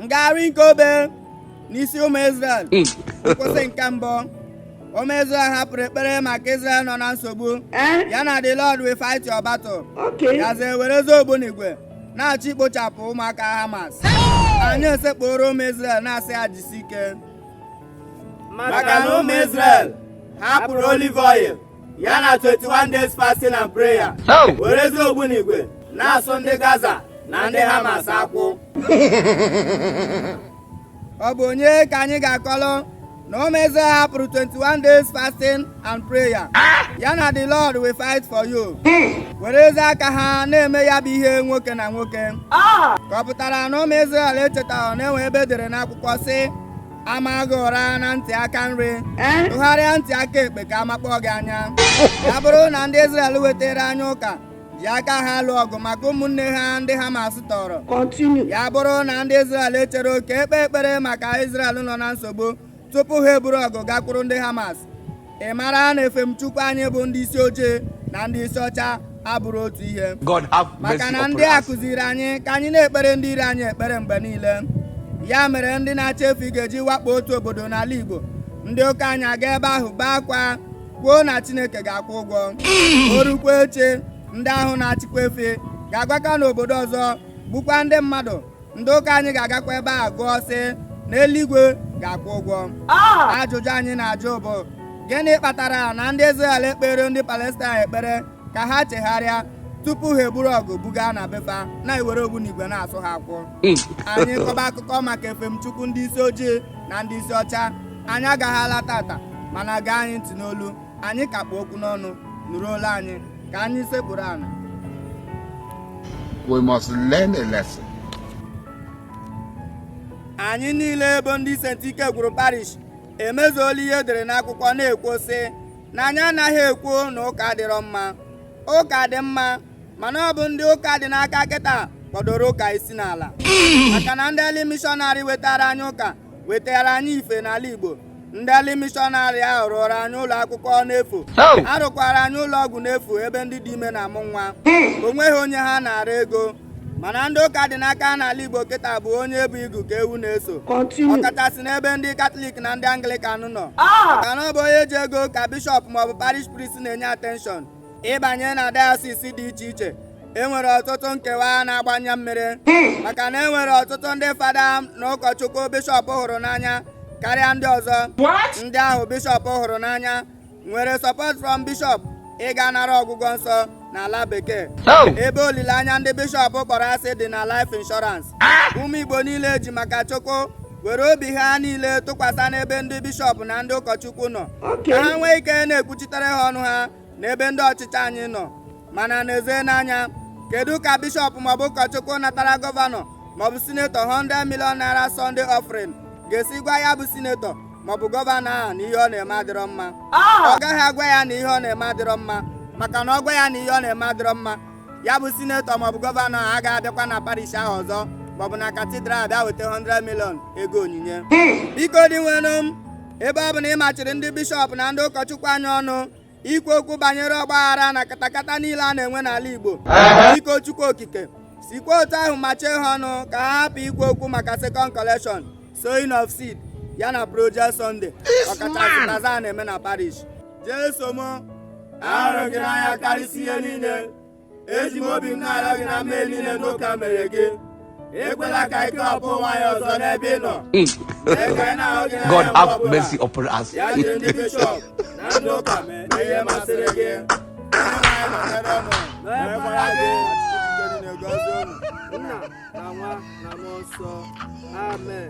ngagharị nke obe n'isi ụmụ Izrel. Nkwụsị nke mbụ, ụmụ Izrel hapụrụ ekpere maka Izrel nọ na nsogbu. Ya na the Lord will fight your battle. Gazie wereze ogbunigwe na-achọ ikpochapụ ụmụaka Hamas. Anyị esekpụrụ ụmụ Izrel na-asị ha jisi ike. Maka na ụmụ Izrel hapụrụ olive oil ya na 21 days fasting and prayer. Wereze ogbunigwe na-asụ ndị Gaza na ndị Hamas akwụ. Ọ bụ onye ka anyị ga-akọlụ na ụmụ Izrel hapụrụ 21 days fasting and prayer. Ya na the Lord will fight for you. Wereze aka ha na-eme ya bụ ihe nwoke na nwoke. Ka ọ pụtara na ụmụ Izrel echetaghị na enwe ebe edere n'akwụkwọ sị amaghị ụra na ntị aka nri tụgharịa ntị aka ekpe ka amakpọ gị anya. Ya bụrụ na ndị Izrel wetara anyị ụka ji aka ha lụọ ọgụ maka ụmụnne ha ndị Hamas tọrọ. Ya bụrụ na ndị Izrel echere oke ekpe ekpere maka Izrel nọ na nsogbu tupu ha eburu ọgụ gakwuru ndị Hamas, ị mara na efemchukwu anyị bụ ndị isi ojii na ndị isi ọcha abụrụ otu ihe. Maka na ndị a kụziri anyị ka anyị na-ekpere ndị iro anyị ekpere mgbe niile. Ya mere ndị na-achọ efu ga-eji wakpo otu obodo n'ala Igbo, ndị ụka anyị aga ebe ahụ bee akwa kwuo na Chineke ga-akwụ ụgwọ. O rukwa eche ndị ahụ na-achịkwa efe ga-agwaka n'obodo ọzọ gbukwa ndị mmadụ, ndị ụka anyị ga-agakwa ebe ahụ gụọ sị na eluigwe ga-akwụ ụgwọ. Ajụjụ anyị na-ajụ bụ gịnị kpatara na ndị Izrel ekpere ndị Palestine ekpere ka ha chegharịa tupu ha eburu ọgụ buga na befa na-ewere ogbunigwe na-asụ ha akwụ. Anyị kọba akụkọ maka efemchukwu ndị isi ojii na ndị isi ọcha anyị agaghala tata, mana gaa anyị ntị n'olu, anyị kakpụ okwu n'ọnụ, nụrụ olu anyị ka anyị sekpụrụ ana. We must learn a lesson. Anyị niile bụ ndị St. Ikegwuru Parish emezuola ihe edere n'akwụkwọ na-ekwu sị na anyị anaghị ekwu na ụka adịrọ mma. Ụka dị mma, mana ọ bụ ndị ụka dị n'aka kịta kpọdoro ụka isi n'ala. Maka na ndị early missionary wetara anyị ụka wetara anyị ife n'ala Igbo. Ndị early missionary ahụ rụrụ anyị ụlọ akwụkwọ n'efu, a rụkwara anyị ụlọ ọgwụ n'efu ebe ndị dị ime na-amụ nwa. O nweghị onye ha na-ara ego. Mana ndị ụka dị n'aka n'ala Igbo kịta bụ onye bụ igu ka ewu na-eso, ọkachasị n'ebe ndị Katọlik na ndị Anglican nọ. Maka na ọ bụ onye ji ego ka bishọp maọbụ parish priest na-enye attention. Ịbanye na diocese dị iche iche enwere ọtụtụ nkewa na-agbanye mmiri, maka na enwere ọtụtụ ndị fada na ụkọchukwu bishọp hụrụ n'anya karịa ndị ọzọ. Ndị ahụ bishọp hụrụ n'anya nwere support from bishọp ịga nara ọgwụgwọ nsọ n'ala bekee, ebe olileanya ndị bishọp kpọrọ asị dị na life insurance. Ụmụ Igbo niile ji maka Chukwu were obi ha niile tụkwasị n'ebe ndị bishọp na ndị ụkọchukwu nọ ka ha nwee ike na-ekwuchitere ha ọnụ ha n'ebe ndị ọchịchị anyị nọ. Mana n'ezie n'anya, kedu ka bishọp maọbụ ụkọchukwu natara gọvanọ maọbụ sinetọ 100 million naira Sunday offering ga-esi gwa ya bụ sinetọ maọbụ gọvanọ ahụ na ihe ọ na-eme adịrọ mma? Ọ gaghị agwa ya na ihe ọ na-eme adịrọ mma, maka na ọ gwa ya na ihe ọ na-eme adịrọ mma, ya bụ sinetọ maọbụ gọvanọ ahụ agaghị abịakwa na parish ahụ ọzọ maọbụ na katidral bịa weta 100 million ego onyinye. Biko dị nwenụ m, ebe ọ bụ na ị machiri ndị bishọp na ndị ụkọchukwu anyị ọnụ ikwu okwu banyere ọgbaghara na katakata niile a na-enwe n'ala Igbo, biko Chukwu okike sikwa otu ahụ machie ha ọnụ ka ha hapụ ikwu okwu maka second collection, sowing of seed ya na project Sunday ọkachasị taza a na-eme na parish. Jesu m ahụrụ gị n'anya karịsịa ihe niile, eji m obi m na-arịọ gị na mmehie niile n'ụka mere gị. Ekwela ka ike ọpụ nwaanyị ọzọ n'ebe ị nọ. God have mercy upon us. Ya jiri ndị bishọp na ndị ụka mee ihe masịrị gị. Nna na nwa na mmụọ nsọ. Amen.